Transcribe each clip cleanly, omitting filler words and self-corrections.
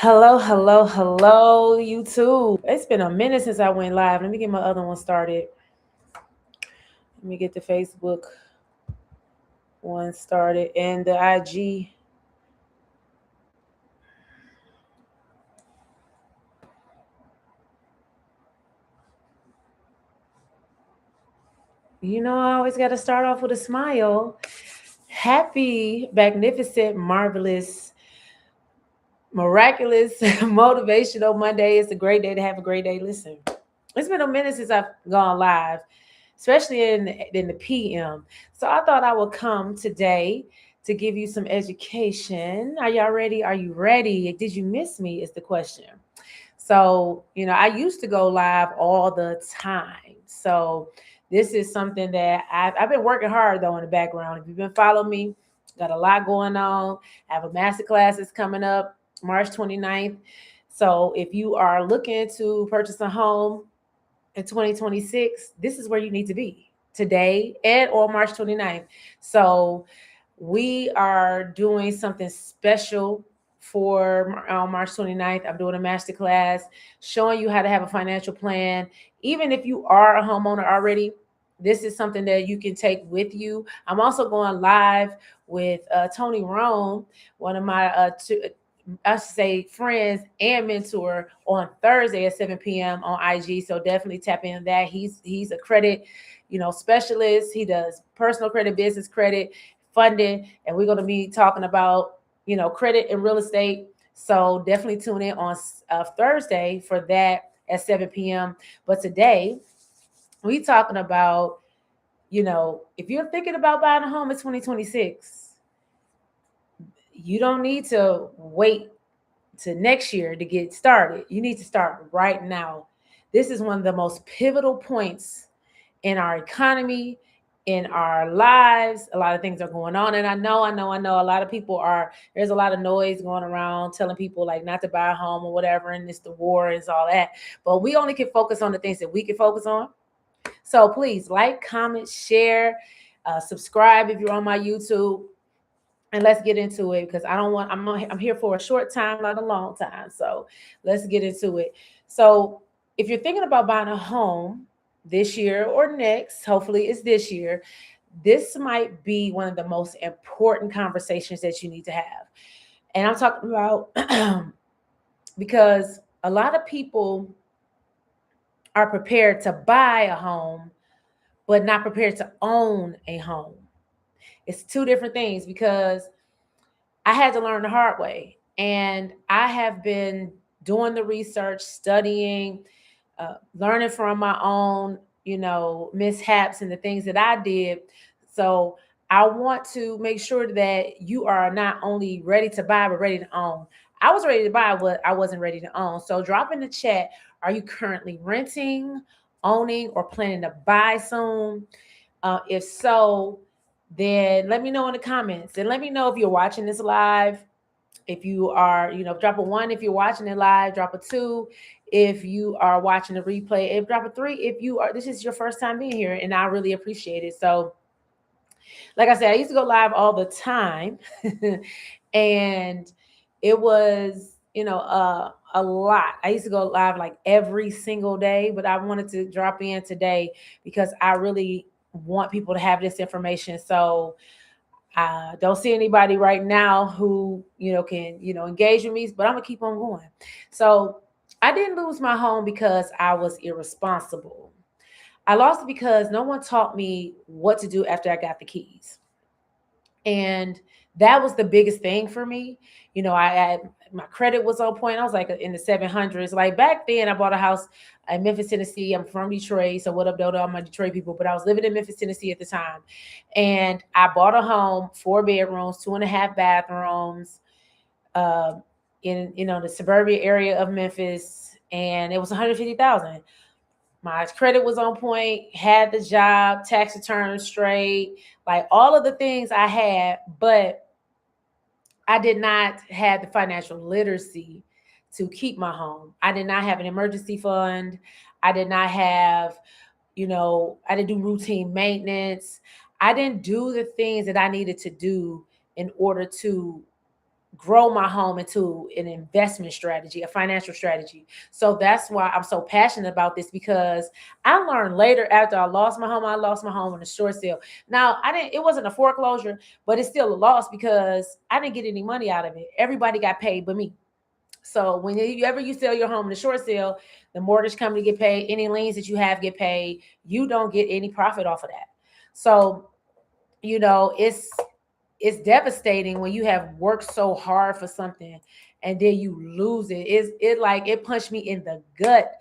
Hello, YouTube. It's been a minute since I went live. Let me get my other one started. Let me get the Facebook one started and the IG. I always got to start off with a smile. Happy, magnificent, marvelous, miraculous, motivational Monday. It's a great day to have a great day. Listen, it's been a minute since I've gone live, especially in the PM. So I thought I would come today to give you some education. Are y'all ready? Are you ready? Did you miss me? Is the question. So, I used to go live all the time. So this is something that I've been working hard though in the background. If you've been following me, got a lot going on. I have a masterclass that's coming up March 29th. So if you are looking to purchase a home in 2026, this is where you need to be today and or March 29th. So we are doing something special for March 29th. I'm doing a master class showing you how to have a financial plan. Even if you are a homeowner already, this is something that you can take with you. I'm also going live with Tony Rome, one of my I should say friends and mentor on Thursday at 7 p.m. on IG. So definitely tap in that. He's a credit, specialist. He does personal credit, business credit, funding, and we're going to be talking about, credit and real estate. So definitely tune in on Thursday for that at 7 p.m. But today we talking about, if you're thinking about buying a home in 2026, you don't need to wait to next year to get started. You need to start right now. This is one of the most pivotal points in our economy, in our lives. A lot of things are going on. And I know a lot of people there's a lot of noise going around telling people like not to buy a home or whatever. And it's the war and all that. But we only can focus on the things that we can focus on. So please like, comment, share, subscribe if you're on my YouTube. And let's get into it because I'm here for a short time, not a long time. So let's get into it. So if you're thinking about buying a home this year or next, hopefully it's this year, this might be one of the most important conversations that you need to have. And I'm talking about because a lot of people are prepared to buy a home, but not prepared to own a home. It's two different things because I had to learn the hard way. And I have been doing the research, studying, learning from my own, mishaps and the things that I did. So I want to make sure that you are not only ready to buy, but ready to own. I was ready to buy, but I wasn't ready to own. So drop in the chat. Are you currently renting, owning, or planning to buy soon? If so, then let me know in the comments and let me know if you're watching this live. If you are, drop a 1 if you're watching it live, drop a 2 if you are watching the replay, and drop a 3 if this is your first time being here, and I really appreciate it. So like I said, I used to go live all the time and it was, a lot. I used to go live like every single day, but I wanted to drop in today because I really want people to have this information. So I don't see anybody right now who, can, engage with me, but I'm gonna keep on going. So I didn't lose my home because I was irresponsible. I lost it because no one taught me what to do after I got the keys. And that was the biggest thing for me. My credit was on point. I was like in the 700s. Like back then, I bought a house in Memphis, Tennessee. I'm from Detroit. So what up, though, to all my Detroit people? But I was living in Memphis, Tennessee at the time. And I bought a home, 4 bedrooms, 2.5 bathrooms, uh, in, the suburban area of Memphis. And it was 150,000. My credit was on point, had the job, tax returns straight, like all of the things I had, but I did not have the financial literacy to keep my home. I did not have an emergency fund. I did not have, I didn't do routine maintenance. I didn't do the things that I needed to do in order to grow my home into an investment strategy, a financial strategy. So that's why I'm so passionate about this, because I learned later after I lost my home. I lost my home in a short sale. Now, it wasn't a foreclosure, but it's still a loss because I didn't get any money out of it. Everybody got paid but me. So when you sell your home in a short sale, the mortgage company get paid, any liens that you have get paid. You don't get any profit off of that. So, it's devastating when you have worked so hard for something and then you lose it. It punched me in the gut,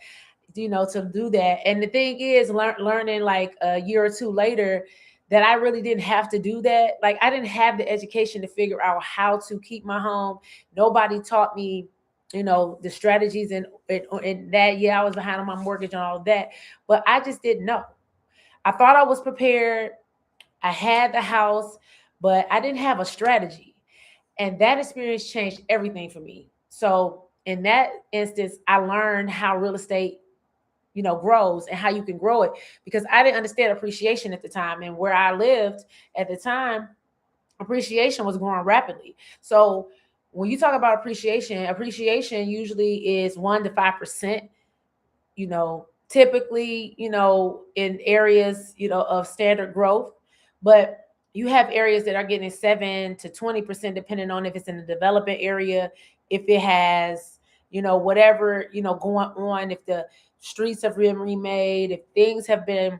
to do that. And the thing is, learning like a year or two later that I really didn't have to do that. Like, I didn't have the education to figure out how to keep my home. Nobody taught me, the strategies and that. Yeah, I was behind on my mortgage and all of that, but I just didn't know. I thought I was prepared. I had the house, but I didn't have a strategy. And that experience changed everything for me. So in that instance, I learned how real estate, grows and how you can grow it, because I didn't understand appreciation at the time. And where I lived at the time, appreciation was growing rapidly. So when you talk about appreciation usually is 1 to 5%, typically, in areas, of standard growth. But you have areas that are getting 7 to 20%, depending on if it's in a development area, if it has, whatever, going on, if the streets have been remade, if things have been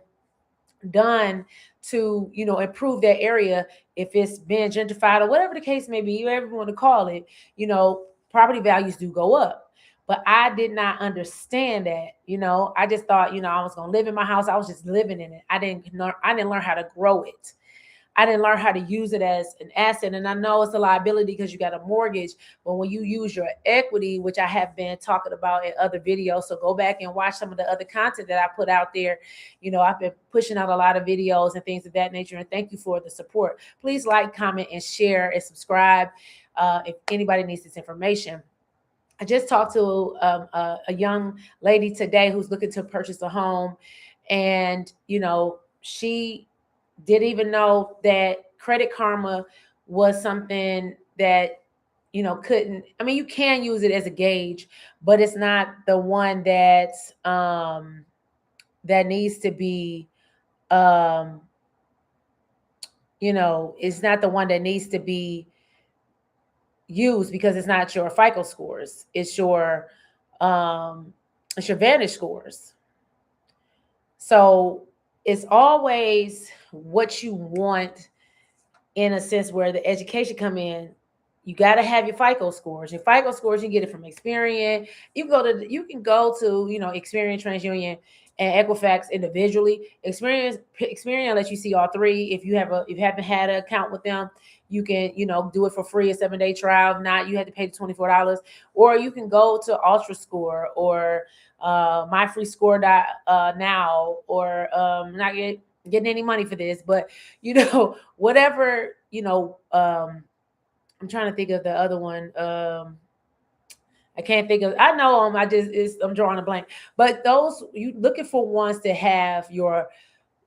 done to, improve that area, if it's been gentrified or whatever the case may be, whatever you want to call it, property values do go up. But I did not understand that. I just thought, I was going to live in my house. I was just living in it. I didn't learn how to grow it. I didn't learn how to use it as an asset. And I know it's a liability because you got a mortgage, but when you use your equity, which I have been talking about in other videos, so go back and watch some of the other content that I put out there. I've been pushing out a lot of videos and things of that nature. And thank you for the support. Please like, comment, and share and subscribe if anybody needs this information. I just talked to a young lady today who's looking to purchase a home. And, she didn't even know that Credit Karma was something that, you can use it as a gauge, but it's not the one that needs to be, it's not the one that needs to be used, because it's not your FICO scores. It's your Vantage scores. So it's always what you want, in a sense, where the education come in. You got to have your FICO scores. Your FICO scores, you get it from Experian. You can go to Experian, TransUnion, and Equifax individually. Experian lets you see all three. If you haven't had an account with them, you can do it for free, a 7-day trial. If not, you have to pay the $24. Or you can go to Ultra Score or My Free Score now, or not getting any money for this, but whatever. I'm trying to think of the other one. I can't think of. I know them. I'm drawing a blank. But those, you looking for ones that have your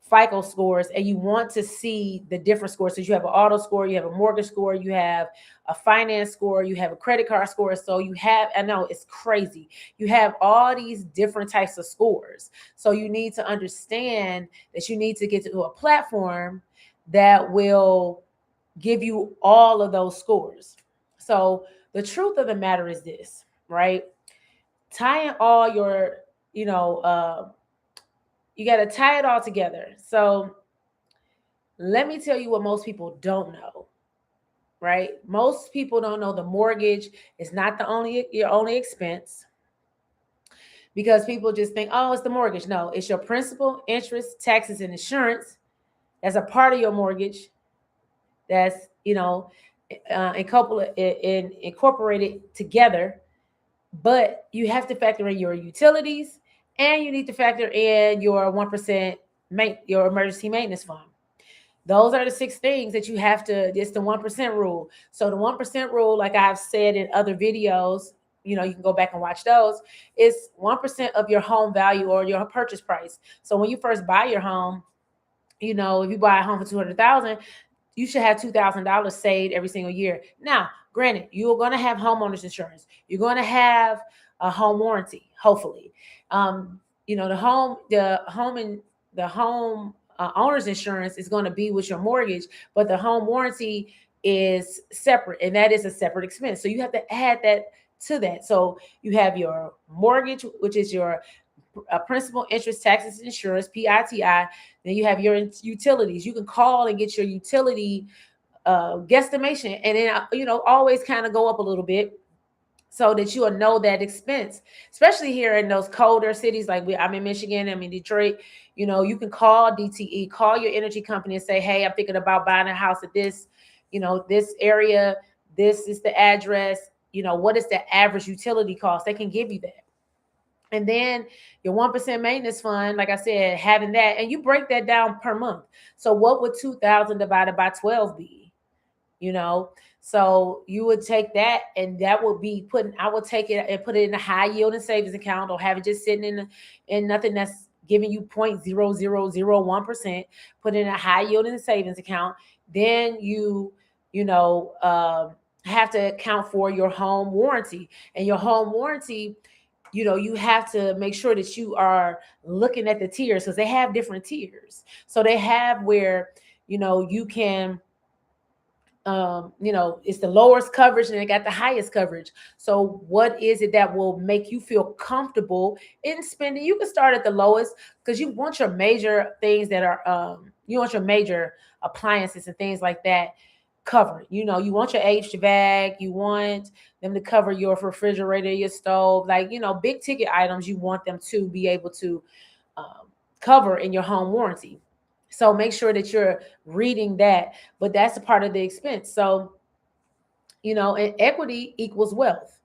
FICO scores, and you want to see the different scores. So you have an auto score, you have a mortgage score, you have a finance score, you have a credit card score. So you have, I know it's crazy. You have all these different types of scores. So you need to understand that you need to get to a platform that will give you all of those scores. So the truth of the matter is this, right? Tying all your, you got to tie it all together. So let me tell you what most people don't know, right? Most people don't know the mortgage is not your only expense, because people just think, oh, it's the mortgage. No, it's your principal, interest, taxes, and insurance. That's a part of your mortgage. That's, incorporated together. But you have to factor in your utilities, and you need to factor in your 1%, your emergency maintenance fund. Those are the 6 things that you have to. It's the 1% rule. So the 1% rule, like I've said in other videos, you can go back and watch those. It's 1% of your home value or your purchase price. So when you first buy your home, if you buy a home for $200,000, you should have $2,000 saved every single year. Now, granted, you're going to have homeowners insurance. You're going to have a home warranty, hopefully. The home owner's insurance is going to be with your mortgage, but the home warranty is separate, and that is a separate expense. So you have to add that to that. So you have your mortgage, which is your principal, interest, taxes, insurance, PITI. Then you have your utilities. You can call and get your utility guesstimation, and then always kind of go up a little bit so that you will know that expense, especially here in those colder cities like I'm in Michigan, I'm in Detroit. You can call DTE, call your energy company and say, hey, I'm thinking about buying a house at this, this area. This is the address. What is the average utility cost? They can give you that. And then your 1% maintenance fund, like I said, having that, and you break that down per month. So what would 2,000 divided by 12 be? So you would take that, and that would be I would take it and put it in a high yielding savings account, or have it just sitting in nothing that's giving you 0.0001%. Put it in a high yielding savings account. Then you have to account for your home warranty, and your home warranty, you have to make sure that you are looking at the tiers, because they have different tiers. So they have where, you can, it's the lowest coverage and they got the highest coverage. So what is it that will make you feel comfortable in spending? You can start at the lowest, because you want your major things that are, you want your major appliances and things like that covered. You want your HVAC, you want them to cover your refrigerator, your stove, like, big ticket items, you want them to be able to cover in your home warranty. So make sure that you're reading that, but that's a part of the expense. So, and equity equals wealth.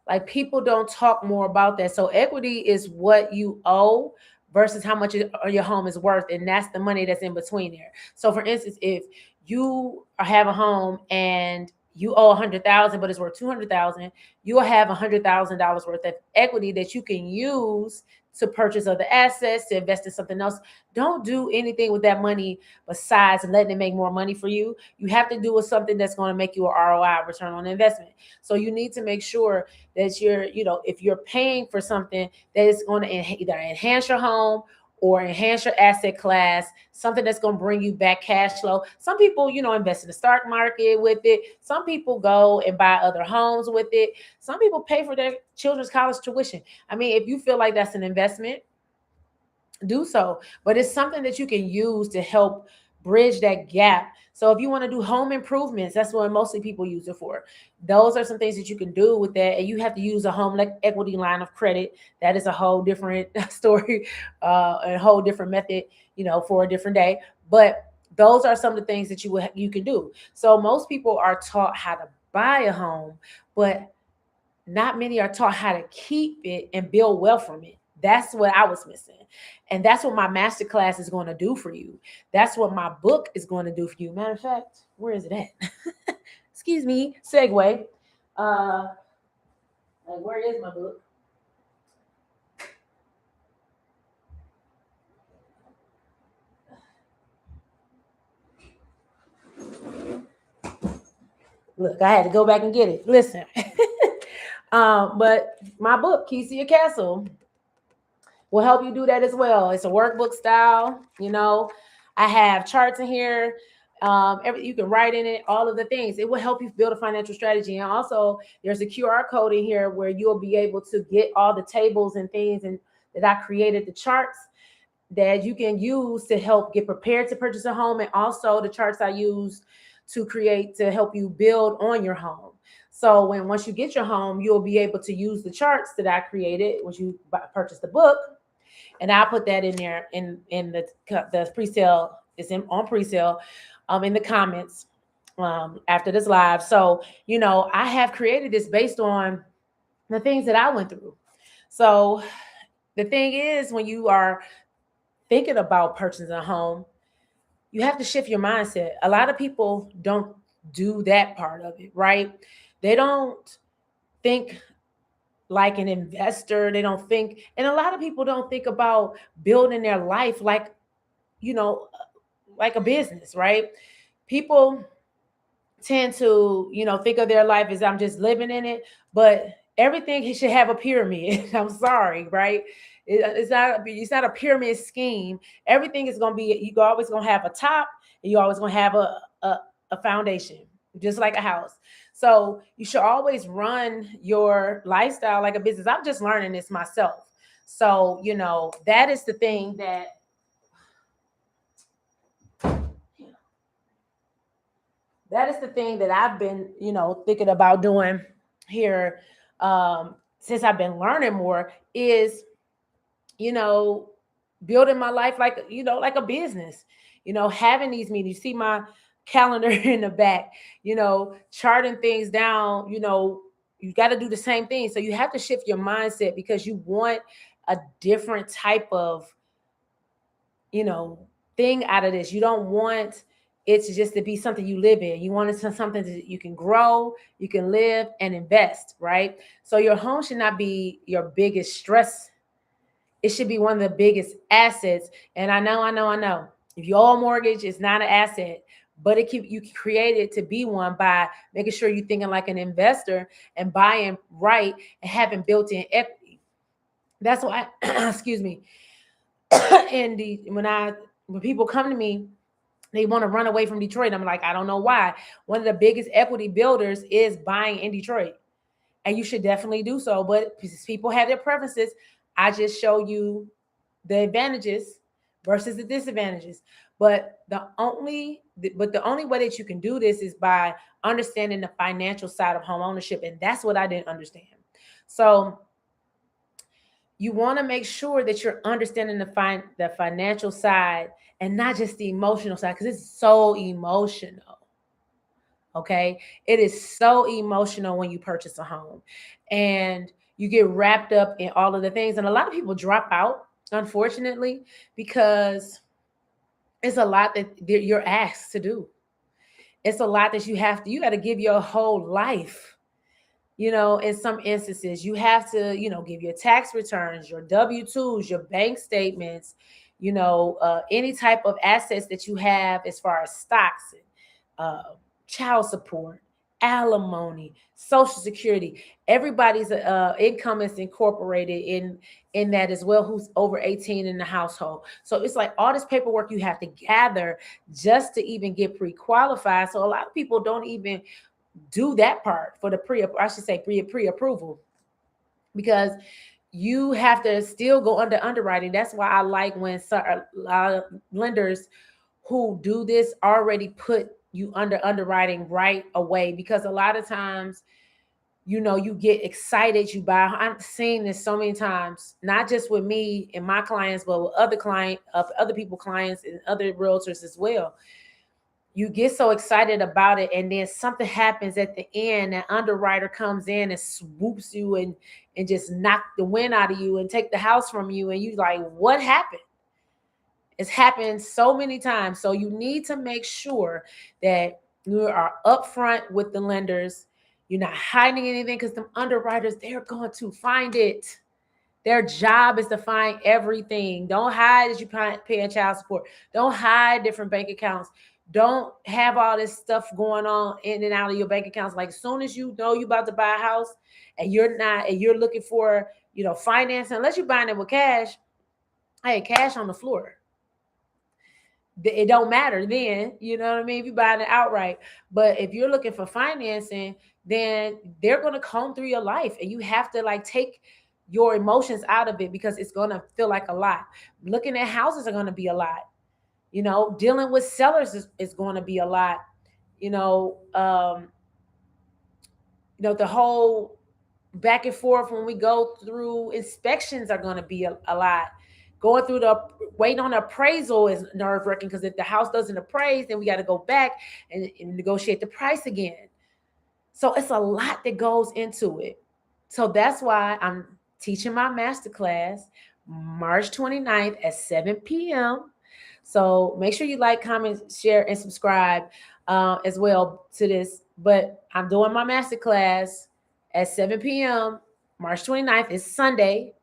Like, people don't talk more about that. So equity is what you owe versus how much your home is worth, and that's the money that's in between there. So for instance, if you have a home and you owe 100,000, but it's worth 200,000, you will have $100,000 worth of equity that you can use to purchase other assets, to invest in something else. Don't do anything with that money besides letting it make more money for you. You have to do with something that's going to make you an ROI, return on investment. So you need to make sure that if you're paying for something that is going to either enhance your home or enhance your asset class, something that's going to bring you back cash flow. Some people, invest in the stock market with it. Some people go and buy other homes with it. Some people pay for their children's college tuition. I mean, if you feel like that's an investment, do so. But it's something that you can use to help bridge that gap. So if you want to do home improvements, that's what mostly people use it for. Those are some things that you can do with that. And you have to use a home equity line of credit. That is a whole different story, a whole different method, for a different day. But those are some of the things that you can do. So most people are taught how to buy a home, but not many are taught how to keep it and build wealth from it. That's what I was missing. And that's what my masterclass is going to do for you. That's what my book is going to do for you. Matter of fact, where is it at? Excuse me, segue. Where is my book? Look, I had to go back and get it. Listen. But my book, Keys to Your Castle, will help you do that as well. It's a workbook style. I have charts in here. You can write in it, all of the things. It will help you build a financial strategy. And also, there's a QR code in here where you'll be able to get all the tables and things and that I created, the charts that you can use to help get prepared to purchase a home, and also the charts I use to create to help you build on your home. So once you get your home, you'll be able to use the charts that I created once you purchase the book. And I'll put that in there in the pre-sale. It's on pre-sale in the comments after this live. So, I have created this based on the things that I went through. So the thing is, when you are thinking about purchasing a home, you have to shift your mindset. A lot of people don't do that part of it, right? They don't think like an investor. They don't think, and a lot of people don't think about building their life like a business, right? People tend to, think of their life as I'm just living in it, but everything should have a pyramid. I'm sorry, right? It's not a pyramid scheme. Everything is going to be, you always going to have a top, and you always going to have a foundation, just like a house. So you should always run your lifestyle like a business. I'm just learning this myself. So, that is the thing that I've been, thinking about doing here, since I've been learning more, is, you know, building my life like, like a business, having these meetings. You see my calendar in the back, charting things down, you got to do the same thing. So you have to shift your mindset because you want a different type of, you know, thing out of this. You don't want it to just to be something you live in. You want it to something that you can grow, you can live and invest, right? So your home should not be your biggest stress. It should be one of the biggest assets. And I know. If you owe a mortgage, it's not an asset, but you can create it to be one by making sure you're thinking like an investor and buying right and having built-in equity. That's why, excuse me. And when people come to me, they want to run away from Detroit. I'm like, I don't know why. One of the biggest equity builders is buying in Detroit, and you should definitely do so. But people have their preferences. I just show you the advantages versus the disadvantages. But the only way that you can do this is by understanding the financial side of home ownership, and that's what I didn't understand. So you want to make sure that you're understanding the financial side and not just the emotional side, because it's so emotional. Okay, it is so emotional when you purchase a home, and you get wrapped up in all of the things, and a lot of people drop out, unfortunately, because it's a lot that you're asked to do. It's a lot that you got to give your whole life. In some instances, you have to, give your tax returns, your W-2s, your bank statements, any type of assets that you have as far as stocks, child support, alimony, social security. Everybody's income is incorporated in that as well, who's over 18 in the household. So it's like all this paperwork you have to gather just to even get pre-qualified. So a lot of people don't even do that part for the pre-approval, because you have to still go under underwriting. That's why I like when a lot of lenders who do this already put you under underwriting right away, because a lot of times, you get excited, you buy. I've seen this so many times, not just with me and my clients, but with other people clients and other realtors as well. You get so excited about it, and then something happens at the end. An underwriter comes in and swoops you and just knock the wind out of you and take the house from you, and you like, what happened? It's happened so many times. So you need to make sure that you are upfront with the lenders. You're not hiding anything, because the underwriters, they're going to find it. Their job is to find everything. Don't hide that you're paying child support. Don't hide different bank accounts. Don't have all this stuff going on in and out of your bank accounts. Like, as soon as you know you're about to buy a house and you're looking for, financing, unless you're buying it with cash, hey, cash on the floor. It don't matter then, you know what I mean, if you're buying it outright. But if you're looking for financing, then they're going to comb through your life, and you have to like take your emotions out of it, because it's going to feel like a lot. Looking at houses are going to be a lot. Dealing with sellers is going to be a lot. The whole back and forth when we go through inspections are going to be a lot. Going through waiting on appraisal is nerve wracking, because if the house doesn't appraise, then we got to go back and negotiate the price again. So it's a lot that goes into it. So that's why I'm teaching my masterclass March 29th at 7 p.m. So make sure you like, comment, share, and subscribe as well to this. But I'm doing my masterclass at 7 p.m. March 29th. It's Sunday.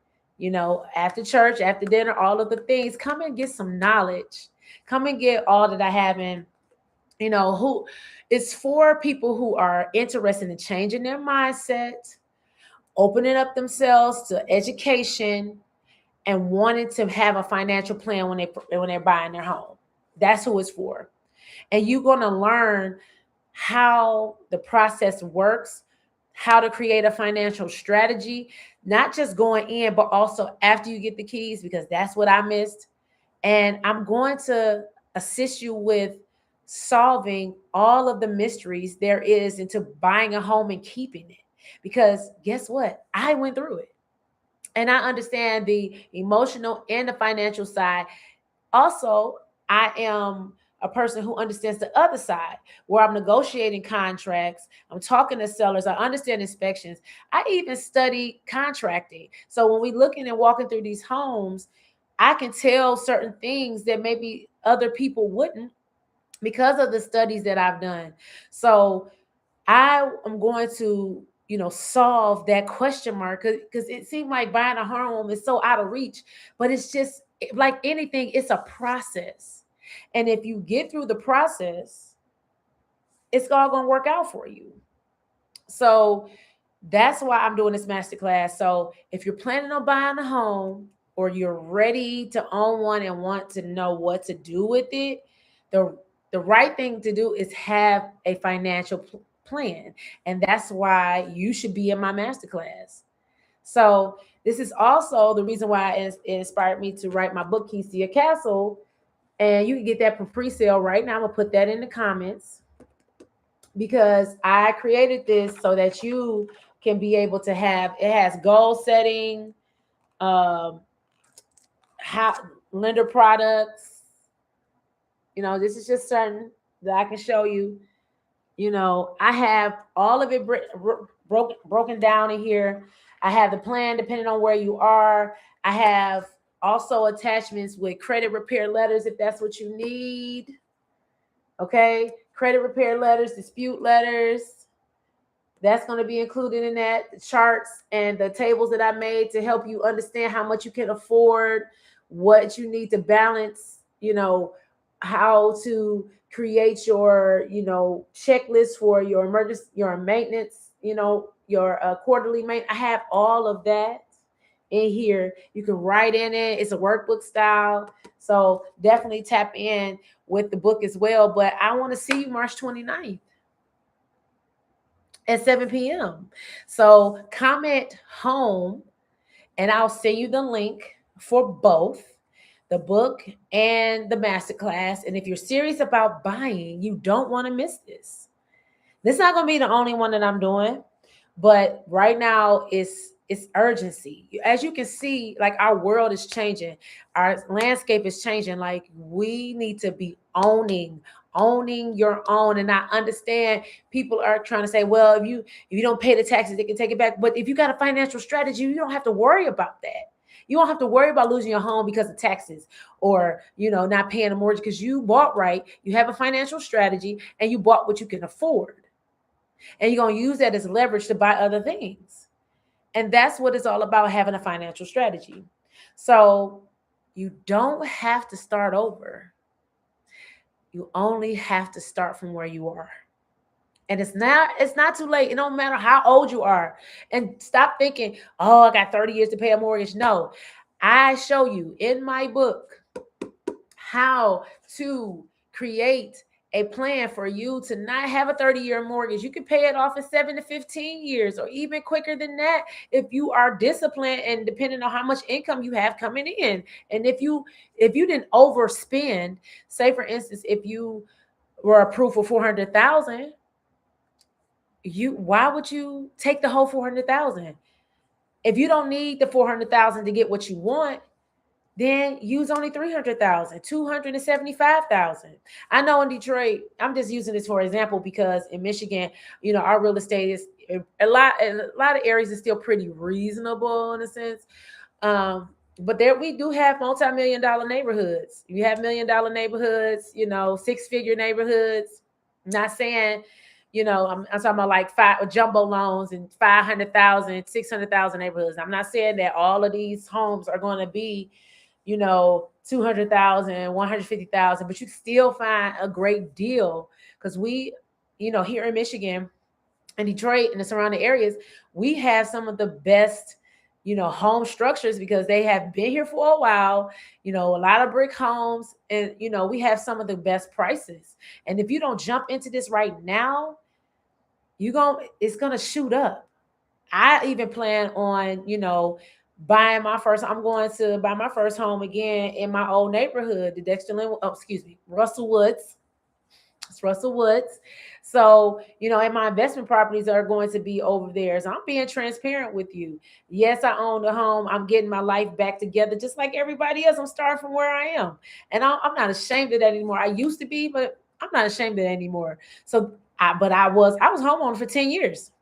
After church, after dinner, all of the things. Come and get some knowledge. Come and get all that I have in Who it's for people who are interested in changing their mindset, opening up themselves to education, and wanting to have a financial plan when they're buying their home. That's who it's for. And you're going to learn how the process works, how to create a financial strategy, not just going in, but also after you get the keys, because that's what I missed. And I'm going to assist you with solving all of the mysteries there is into buying a home and keeping it. Because guess what? I went through it. And I understand the emotional and the financial side. Also, I am a person who understands the other side, where I'm negotiating contracts, I'm talking to sellers, I understand inspections. I even study contracting. So when we looking and walking through these homes, I can tell certain things that maybe other people wouldn't, because of the studies that I've done. So I am going to, solve that question mark, because it seemed like buying a home is so out of reach, but it's just like anything, it's a process. And if you get through the process, it's all going to work out for you. So that's why I'm doing this masterclass. So if you're planning on buying a home, or you're ready to own one and want to know what to do with it, the the right thing to do is have a financial plan. And that's why you should be in my masterclass. So this is also the reason why it inspired me to write my book, Keys to Your Castle. And you can get that for pre-sale right now. I'm gonna put that in the comments, because I created this so that you can be able to have, it has goal setting, um, how lender products. This is just certain that I can show you. I have all of it broken down in here. I have the plan depending on where you are. I have also attachments with credit repair letters if that's what you need. Okay, credit repair letters, dispute letters. That's going to be included in that. The charts and the tables that I made to help you understand how much you can afford, what you need to balance, how to create your, checklist for your emergency, your maintenance, your quarterly maintenance. I have all of that in here. You can write in it. It's a workbook style. So definitely tap in with the book as well. But I want to see you March 29th at 7 p.m. So comment home and I'll send you the link for both the book and the masterclass. And if you're serious about buying, you don't want to miss this. This is not going to be the only one that I'm doing, but right now it's urgency. As you can see, like our world is changing, our landscape is changing. Like we need to be owning your own. And I understand people are trying to say, well, if you don't pay the taxes, they can take it back. But if you got a financial strategy, you don't have to worry about that. You don't have to worry about losing your home because of taxes, or not paying a mortgage, because you bought right. You have a financial strategy and you bought what you can afford. And you're going to use that as leverage to buy other things. And that's what it's all about, having a financial strategy. So you don't have to start over. You only have to start from where you are. And it's not too late. It don't matter how old you are. And stop thinking, oh, I got 30 years to pay a mortgage. No, I show you in my book how to create a plan for you to not have a 30-year mortgage. You can pay it off in 7 to 15 years, or even quicker than that if you are disciplined and depending on how much income you have coming in. And if you didn't overspend, say for instance, if you were approved for 400,000, why would you take the whole 400,000? If you don't need the 400,000 to get what you want, then use only 300,000, 275,000. I know in Detroit, I'm just using this for example, because in Michigan, our real estate is a lot of areas is still pretty reasonable in a sense. But there we do have multi-million-dollar neighborhoods. You have $1 million neighborhoods, 6-figure neighborhoods. Not saying, I'm talking about like five jumbo loans and 500,000, 600,000 neighborhoods. I'm not saying that all of these homes are going to be $200,000, $150,000, but you still find a great deal because we, here in Michigan and Detroit and the surrounding areas, we have some of the best, home structures because they have been here for a while, a lot of brick homes, and, we have some of the best prices. And if you don't jump into this right now, it's going to shoot up. I even plan on, I'm going to buy my first home again in my old neighborhood, the Russell Woods. It's Russell Woods. So, and my investment properties are going to be over there. So I'm being transparent with you. Yes, I own the home. I'm getting my life back together just like everybody else. I'm starting from where I am. And I'm not ashamed of that anymore. I used to be, but I'm not ashamed of that anymore. So, I was homeowner for 10 years.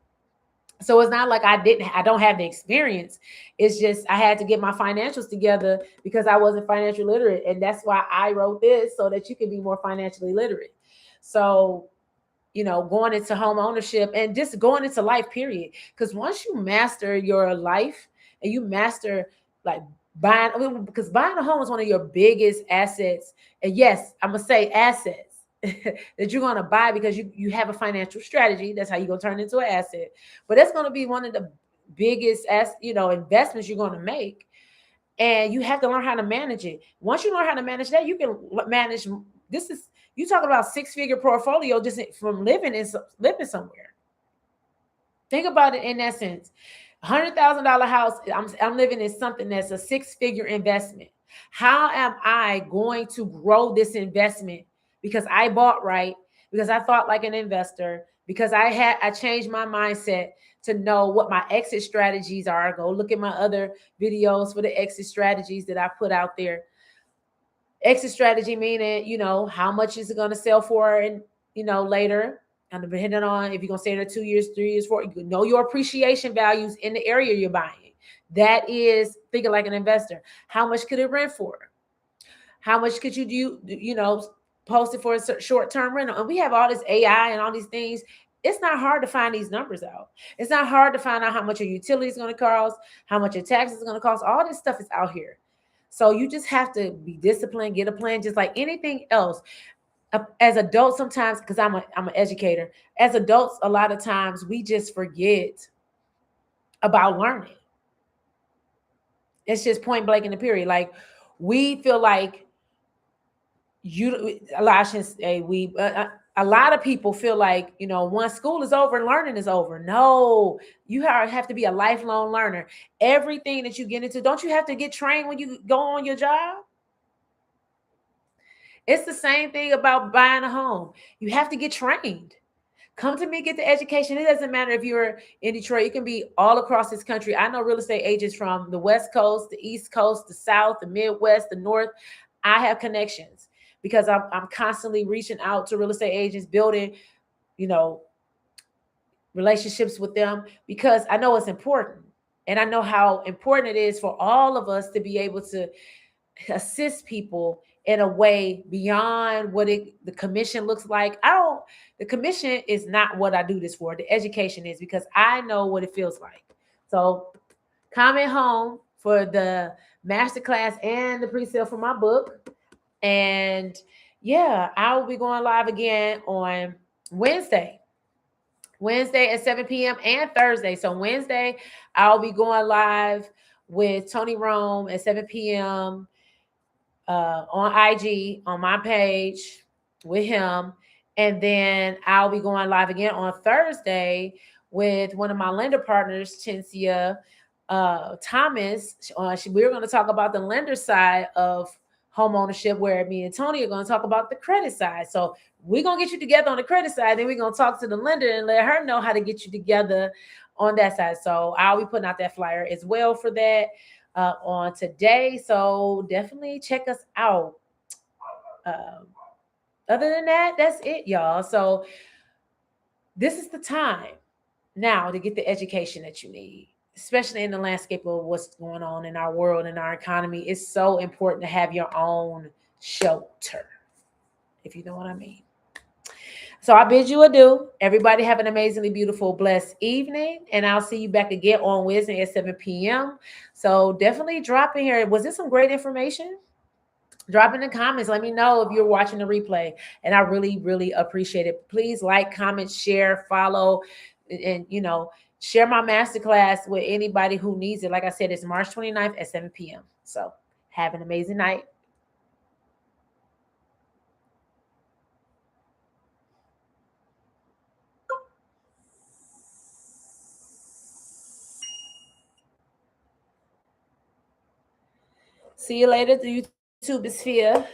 So it's not like I don't have the experience. It's just I had to get my financials together because I wasn't financially literate. And that's why I wrote this, so that you can be more financially literate. So, going into home ownership and just going into life, period. Because once you master your life and you master like because buying a home is one of your biggest assets. And yes, I'm going to say assets that you're going to buy because you have a financial strategy. That's how you're going to turn it into an asset. But that's going to be one of the biggest investments you're going to make. And you have to learn how to manage it. Once you learn how to manage that, you can manage. You talking about 6-figure portfolio just from living somewhere. Think about it in that sense. $100,000 house. I'm living in something that's a 6-figure investment. How am I going to grow this investment? Because I bought right, because I thought like an investor, because I changed my mindset to know what my exit strategies are. Go look at my other videos for the exit strategies that I put out there. Exit strategy meaning, how much is it going to sell for, and later, and depending on if you're going to stay there 2 years, 3 years, 4, you know your appreciation values in the area you're buying. That is thinking like an investor. How much could it rent for? How much could you do, post it for a short-term rental? And we have all this AI and all these things. It's not hard to find these numbers out. It's not hard to find out how much your utility is going to cost, how much your taxes is going to cost. All this stuff is out here. So you just have to be disciplined, get a plan, just like anything else. As adults, sometimes, because I'm an educator, as adults, a lot of times we just forget about learning. It's just point blank in the period. Like, we feel like a lot of people feel like, once school is over, learning is over. No, you have to be a lifelong learner. Everything that you get into, don't you have to get trained when you go on your job? It's the same thing about buying a home. You have to get trained. Come to me, get the education. It doesn't matter if you're in Detroit. You can be all across this country. I know real estate agents from the West Coast, the East Coast, the South, the Midwest, the North. I have connections because I'm constantly reaching out to real estate agents, building, relationships with them, because I know it's important. And I know how important it is for all of us to be able to assist people in a way beyond what the commission looks like. The commission is not what I do this for. The education is, because I know what it feels like. So comment home for the masterclass and the pre-sale for my book. And yeah, I will be going live again on Wednesday at 7 p.m. and Thursday. So Wednesday, I'll be going live with Tony Rome at 7 p.m. On IG, on my page with him. And then I'll be going live again on Thursday with one of my lender partners, Cynthia Thomas. We're going to talk about the lender side of home ownership, where me and Tony are going to talk about the credit side. So we're going to get you together on the credit side. Then we're going to talk to the lender and let her know how to get you together on that side. So I'll be putting out that flyer as well for that on today. So definitely check us out. Other than that, that's it, y'all. So this is the time now to get the education that you need, especially in the landscape of what's going on in our world and our economy. It's so important to have your own shelter, if you know what I mean. So I bid you adieu. Everybody have an amazingly beautiful, blessed evening. And I'll see you back again on Wednesday at 7 p.m. So definitely drop in here. Was this some great information? Drop in the comments. Let me know if you're watching the replay. And I really, really appreciate it. Please like, comment, share, follow, and share my masterclass with anybody who needs it. Like I said, it's March 29th at 7 p.m. So have an amazing night. See you later, the YouTube sphere.